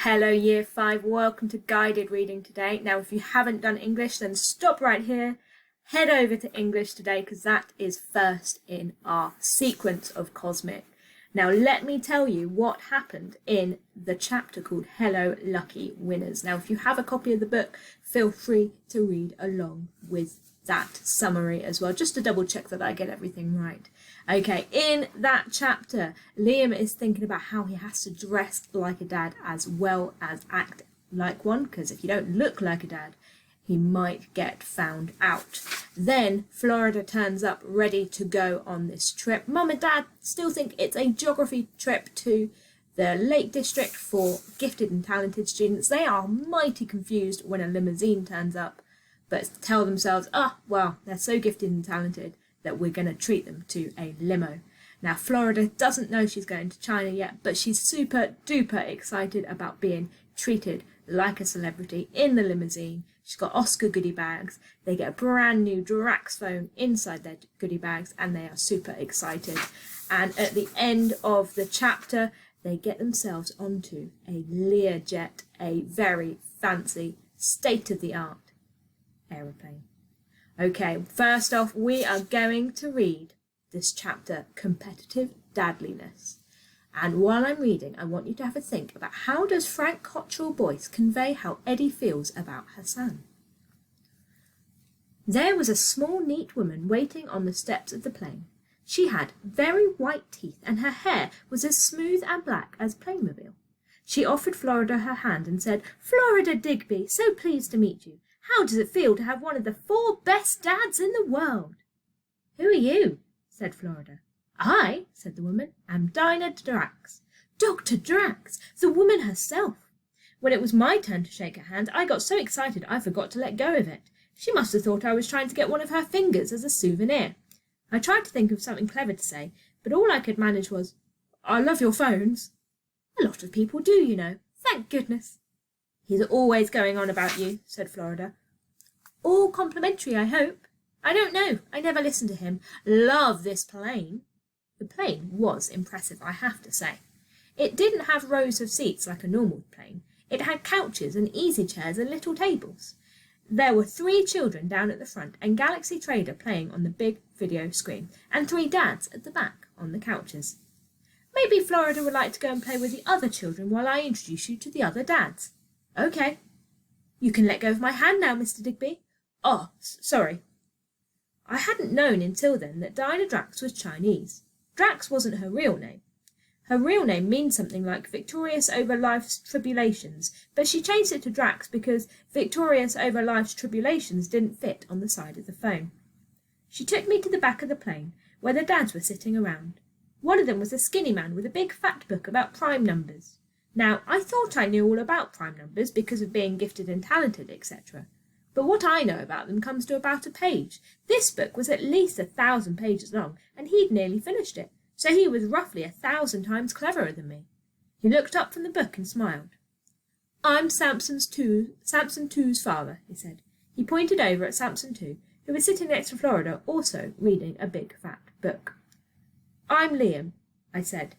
Hello Year 5, welcome to guided reading today. Now if you haven't done English then stop right here, head over to English today because that is first in our sequence of Cosmic. Now let me tell you what happened in the chapter called Hello Lucky Winners. Now if you have a copy of the book, feel free to read along with that summary as well, just to double check that I get everything right. Okay, in that chapter, Liam is thinking about how he has to dress like a dad as well as act like one, because if you don't look like a dad, he might get found out. Then Florida turns up ready to go on this trip. Mum and Dad still think it's a geography trip to the Lake District for gifted and talented students. They are mighty confused when a limousine turns up, but tell themselves, well, they're so gifted and talented that we're going to treat them to a limo. Now, Florida doesn't know she's going to China yet, but she's super duper excited about being treated like a celebrity in the limousine. She's got Oscar goodie bags. They get a brand new Drax phone inside their goodie bags, and they are super excited. And at the end of the chapter, they get themselves onto a Learjet, a very fancy, state-of-the-art aeroplane. Okay, first off, we are going to read this chapter, Competitive Dadliness. And while I'm reading, I want you to have a think about how does Frank Cottrell Boyce convey how Eddie feels about Hassan. There was a small, neat woman waiting on the steps of the plane. She had very white teeth and her hair was as smooth and black as Playmobil. She offered Florida her hand and said, "Florida Digby, so pleased to meet you. How does it feel to have one of the 4 best dads in the world?" "Who are you?" said Florida. "I," said the woman, "am Dinah Drax." Dr. Drax, the woman herself. When it was my turn to shake her hand, I got so excited I forgot to let go of it. She must have thought I was trying to get one of her fingers as a souvenir. I tried to think of something clever to say, but all I could manage was, "I love your phones." A lot of people do, you know. Thank goodness. "He's always going on about you," said Florida. "All complimentary, I hope." "I don't know. I never listen to him. Love this plane." The plane was impressive, I have to say. It didn't have rows of seats like a normal plane. It had couches and easy chairs and little tables. There were 3 children down at the front and Galaxy Trader playing on the big video screen, and 3 dads at the back on the couches. "Maybe Florida would like to go and play with the other children while I introduce you to the other dads." "Okay." "You can let go of my hand now, Mr. Digby." "Oh, sorry." I hadn't known until then that Dinah Drax was Chinese. Drax wasn't her real name. Her real name means something like victorious over life's tribulations, but she changed it to Drax because victorious over life's tribulations didn't fit on the side of the phone. She took me to the back of the plane, where the dads were sitting around. One of them was a skinny man with a big fat book about prime numbers. Now, I thought I knew all about prime numbers because of being gifted and talented, etc. But what I know about them comes to about a page. This book was at least 1,000 pages long, and he'd nearly finished it, so he was roughly 1,000 times cleverer than me. He looked up from the book and smiled. "I'm Samson Two's father," he said. He pointed over at Samson Two, who was sitting next to Florida, also reading a big fat book. "I'm Liam," I said,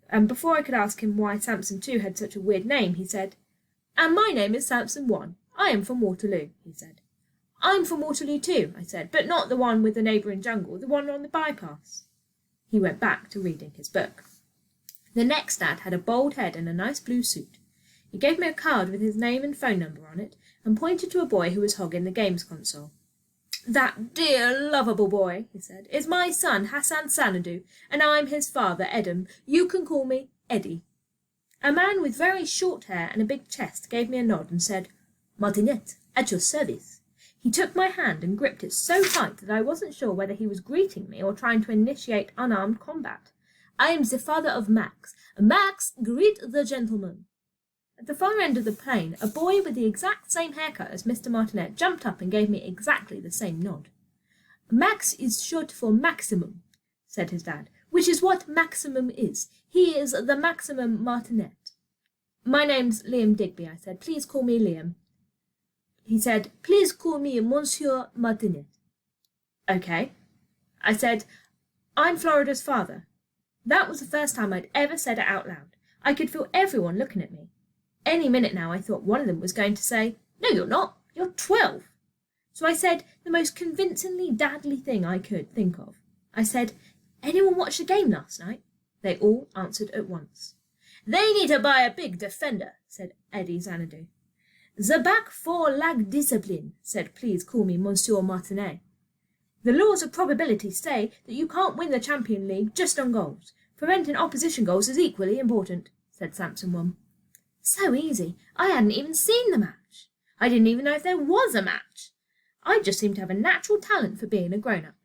and before I could ask him why Samson Two had such a weird name, he said, "And my name is Samson One. I am from Waterloo," he said. "I'm from Waterloo too," I said, "but not the one with the neighbouring jungle, the one on the bypass." He went back to reading his book. The next dad had a bald head and a nice blue suit. He gave me a card with his name and phone number on it and pointed to a boy who was hogging the games console. "That dear, lovable boy," he said, "is my son Hassan Sanadu, and I'm his father, Edom. You can call me Eddie." A man with very short hair and a big chest gave me a nod and said, "Martinet, at your service." He took my hand and gripped it so tight that I wasn't sure whether he was greeting me or trying to initiate unarmed combat. "I am the father of Max. Max, greet the gentleman." At the far end of the plane, a boy with the exact same haircut as Mr. Martinet jumped up and gave me exactly the same nod. "Max is short for maximum," said his dad, "which is what maximum is. He is the maximum Martinet." "My name's Liam Digby," I said. "Please call me Liam." He said, "Please call me Monsieur Martinet." "Okay." I said, "I'm Florida's father." That was the first time I'd ever said it out loud. I could feel everyone looking at me. Any minute now I thought one of them was going to say, "No, you're not. You're 12. So I said the most convincingly dadly thing I could think of. I said, "Anyone watch the game last night?" They all answered at once. "They need to buy a big defender," said Eddie Xanadu. "The back four lack discipline," said Please Call Me Monsieur Martinet. "The laws of probability say that you can't win the Champion League just on goals. Preventing opposition goals is equally important," said Samson One. So easy. I hadn't even seen the match. I didn't even know if there was a match. I just seem to have a natural talent for being a grown-up.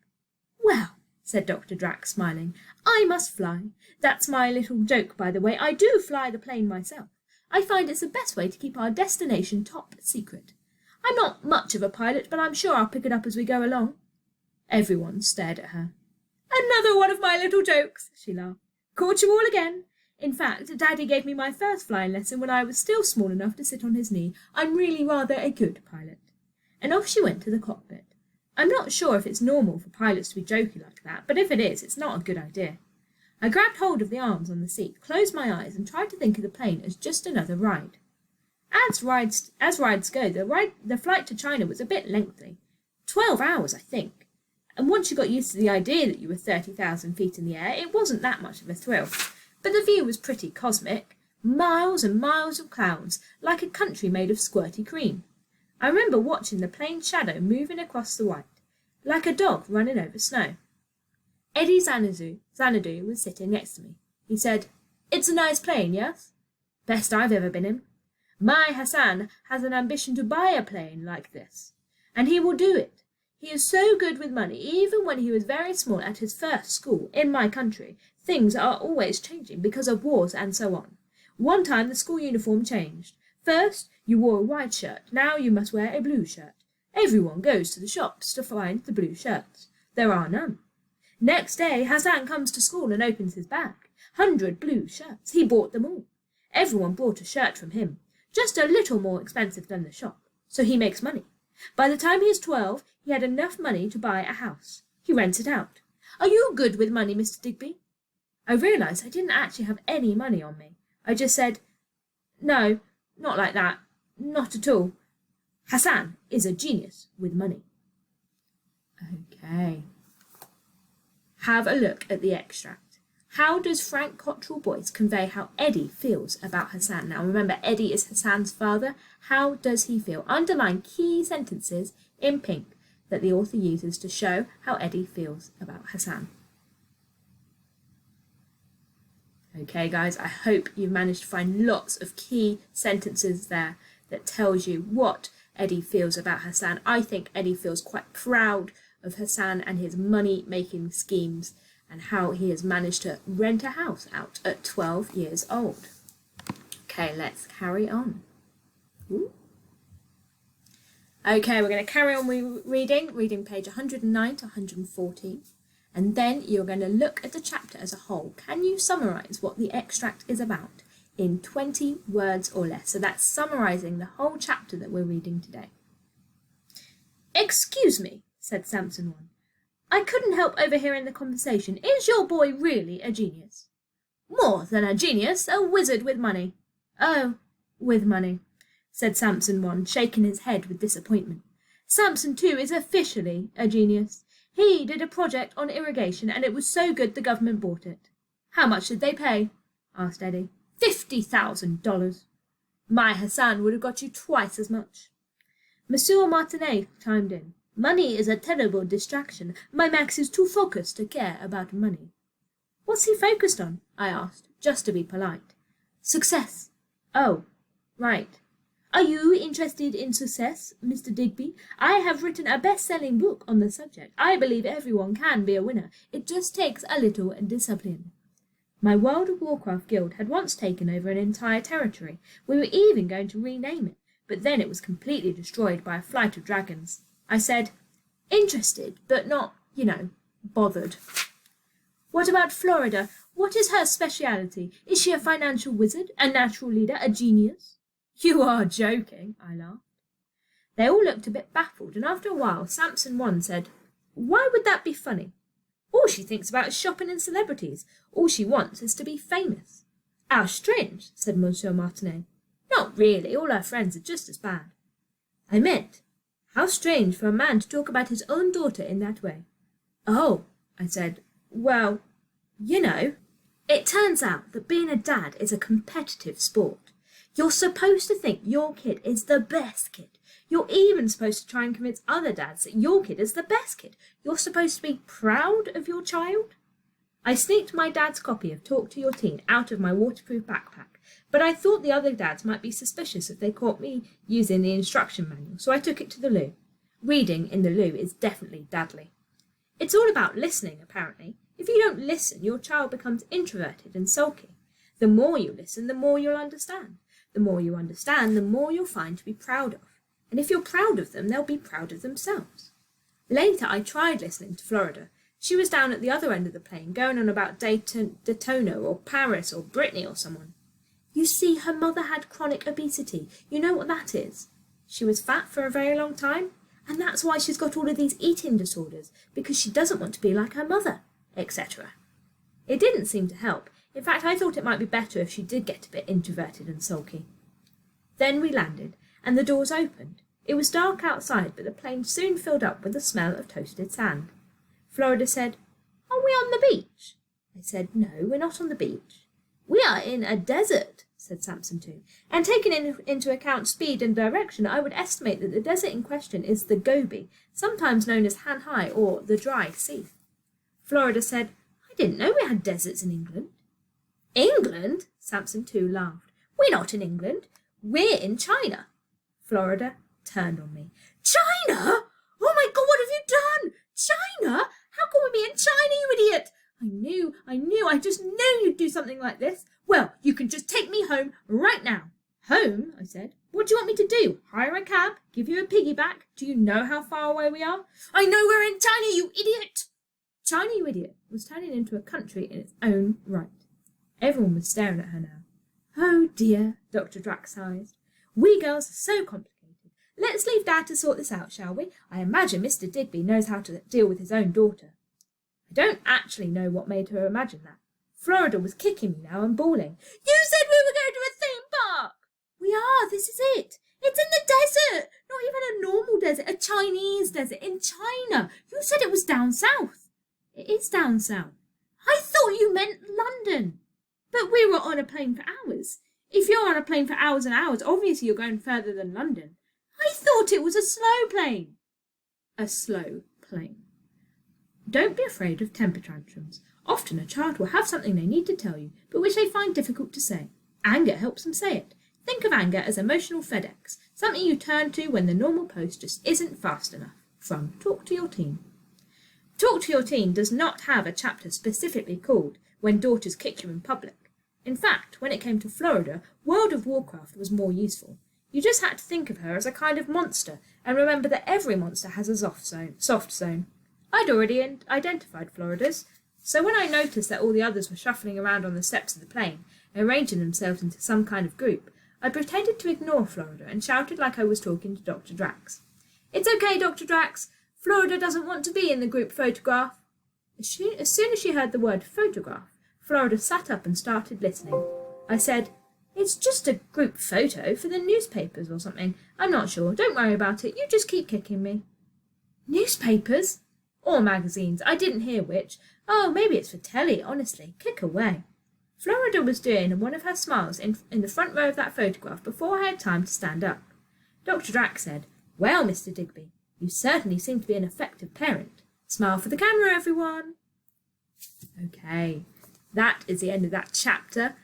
"Well," said Dr. Drax, smiling, "I must fly. That's my little joke, by the way. I do fly the plane myself. I find it's the best way to keep our destination top secret. I'm not much of a pilot, but I'm sure I'll pick it up as we go along." Everyone stared at her. "Another one of my little jokes," she laughed. "Caught you all again. In fact, Daddy gave me my first flying lesson when I was still small enough to sit on his knee. I'm really rather a good pilot." And off she went to the cockpit. I'm not sure if it's normal for pilots to be jokey like that, but if it is, it's not a good idea. I grabbed hold of the arms on the seat, closed my eyes, and tried to think of the plane as just another ride. As rides go, the flight to China was a bit lengthy. 12 hours, I think. And once you got used to the idea that you were 30,000 feet in the air, it wasn't that much of a thrill. But the view was pretty cosmic. Miles and miles of clouds, like a country made of squirty cream. I remember watching the plane's shadow moving across the white, like a dog running over snow. Eddie Xanadu was sitting next to me. He said, "It's a nice plane, yes?" "Best I've ever been in. My Hassan has an ambition to buy a plane like this, and he will do it. He is so good with money. Even when he was very small at his first school in my country, things are always changing because of wars and so on. One time the school uniform changed. First you wore a white shirt, now you must wear a blue shirt. Everyone goes to the shops to find the blue shirts. There are none. Next day Hassan comes to school and opens his bag. 100 blue shirts. He bought them all. Everyone bought a shirt from him, just a little more expensive than the shop, so he makes money. By the time he is 12, he had enough money to buy a house. He rents it out. Are you good with money, Mr. Digby?" I realised I didn't actually have any money on me. I just said, "No, not like that. Not at all. Hassan is a genius with money." Okay. Have a look at the extract. How does Frank Cottrell Boyce convey how Eddie feels about Hassan? Now remember, Eddie is Hassan's father. How does he feel? Underline key sentences in pink that the author uses to show how Eddie feels about Hassan. Okay, guys, I hope you've managed to find lots of key sentences there that tells you what Eddie feels about Hassan. I think Eddie feels quite proud of Hassan and his money-making schemes and how he has managed to rent a house out at 12 years old. Okay, let's carry on. Ooh. Okay, we're going to carry on reading page 109 to 114. And then you're going to look at the chapter as a whole. Can you summarise what the extract is about in 20 words or less? So that's summarising the whole chapter that we're reading today. "Excuse me," said Samson One. "I couldn't help overhearing the conversation. Is your boy really a genius?" "More than a genius, a wizard with money." "Oh, with money," said Samson One, shaking his head with disappointment. "Samson Two is officially a genius. He did a project on irrigation, and it was so good the government bought it." "How much did they pay?" asked Eddie. $50,000. "My Hassan would have got you twice as much." Monsieur Martinet chimed in. "Money is a terrible distraction. My Max is too focused to care about money." "What's he focused on?" I asked, just to be polite. "Success." "Oh, right. Are you interested in success, Mr. Digby? I have written a best-selling book on the subject. I believe everyone can be a winner. It just takes a little discipline." My World of Warcraft guild had once taken over an entire territory. We were even going to rename it, but then it was completely destroyed by a flight of dragons. I said, "Interested, but not, bothered." "What about Florida? What is her speciality? Is she a financial wizard, a natural leader, a genius?" "You are joking," I laughed. They all looked a bit baffled, and after a while Samson One said, "Why would that be funny? All she thinks about is shopping and celebrities. All she wants is to be famous." "How strange," said Monsieur Martinet. Not really, all our friends are just as bad. I meant, how strange for a man to talk about his own daughter in that way. Oh, I said, well, you know. It turns out that being a dad is a competitive sport. You're supposed to think your kid is the best kid. You're even supposed to try and convince other dads that your kid is the best kid. You're supposed to be proud of your child. I sneaked my dad's copy of Talk to Your Teen out of my waterproof backpack, but I thought the other dads might be suspicious if they caught me using the instruction manual, so I took it to the loo. Reading in the loo is definitely dadly. It's all about listening, apparently. If you don't listen, your child becomes introverted and sulky. The more you listen, the more you'll understand. The more you understand, the more you'll find to be proud of. And if you're proud of them, they'll be proud of themselves. Later, I tried listening to Florida. She was down at the other end of the plane, going on about Daytona or Paris or Brittany or someone. You see, her mother had chronic obesity. You know what that is? She was fat for a very long time, and that's why she's got all of these eating disorders, because she doesn't want to be like her mother, etc. It didn't seem to help. In fact, I thought it might be better if she did get a bit introverted and sulky. Then we landed, and the doors opened. It was dark outside, but the plane soon filled up with the smell of toasted sand. Florida said, "Are we on the beach?" I said, "No, we're not on the beach." "We are in a desert," said Samson too, "and taking into account speed and direction, I would estimate that the desert in question is the Gobi, sometimes known as Han-Hai or the Dry Sea." Florida said, "I didn't know we had deserts in England." "England?" Samson too laughed. "We're not in England. We're in China." Florida turned on me. "China? Oh my God, what have you done? China? How can we be in China, you idiot? I knew, I just knew you'd do something like this. Well, you can just take me home right now." "Home?" I said. "What do you want me to do? Hire a cab? Give you a piggyback? Do you know how far away we are?" "I know we're in China, you idiot!" China, you idiot, was turning into a country in its own right. Everyone was staring at her now. "Oh dear," Dr. Drax sighed. "We girls are so complicated. Let's leave Dad to sort this out, shall we? I imagine Mr. Digby knows how to deal with his own daughter." I don't actually know what made her imagine that. Florida was kicking me now and bawling. "You said we were going to a theme park!" "We are, this is it. It's in the desert. Not even a normal desert, a Chinese desert in China. You said it was down south." "It is down south." "I thought you meant London." "But we were on a plane for hours. If you're on a plane for hours and hours, obviously you're going further than London." "I thought it was a slow plane." "A slow plane." Don't be afraid of temper tantrums. Often a child will have something they need to tell you, but which they find difficult to say. Anger helps them say it. Think of anger as emotional FedEx, something you turn to when the normal post just isn't fast enough. From Talk to Your Teen. Talk to Your Teen does not have a chapter specifically called When Daughters Kick You in Public. In fact, when it came to Florida, World of Warcraft was more useful. You just had to think of her as a kind of monster, and remember that every monster has a soft zone. I'd already identified Florida's, so when I noticed that all the others were shuffling around on the steps of the plane, arranging themselves into some kind of group, I pretended to ignore Florida and shouted like I was talking to Dr. Drax. "It's okay, Dr. Drax. Florida doesn't want to be in the group photograph." As soon as she heard the word photograph, Florida sat up and started listening. I said, "It's just a group photo for the newspapers or something. I'm not sure. Don't worry about it. You just keep kicking me." "Newspapers?" "Or magazines. I didn't hear which. Oh, maybe it's for telly, honestly. Kick away." Florida was doing one of her smiles in the front row of that photograph before I had time to stand up. Dr. Drax said, "Well, Mr. Digby, you certainly seem to be an effective parent. Smile for the camera, everyone." Okay, that is the end of that chapter.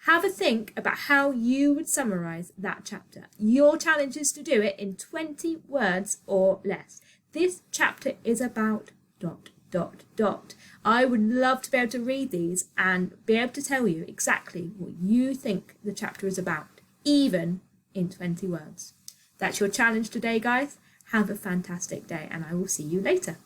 Have a think about how you would summarise that chapter. Your challenge is to do it in 20 words or less. This chapter is about ... I would love to be able to read these and be able to tell you exactly what you think the chapter is about, even in 20 words. That's your challenge today, guys. Have a fantastic day, and I will see you later.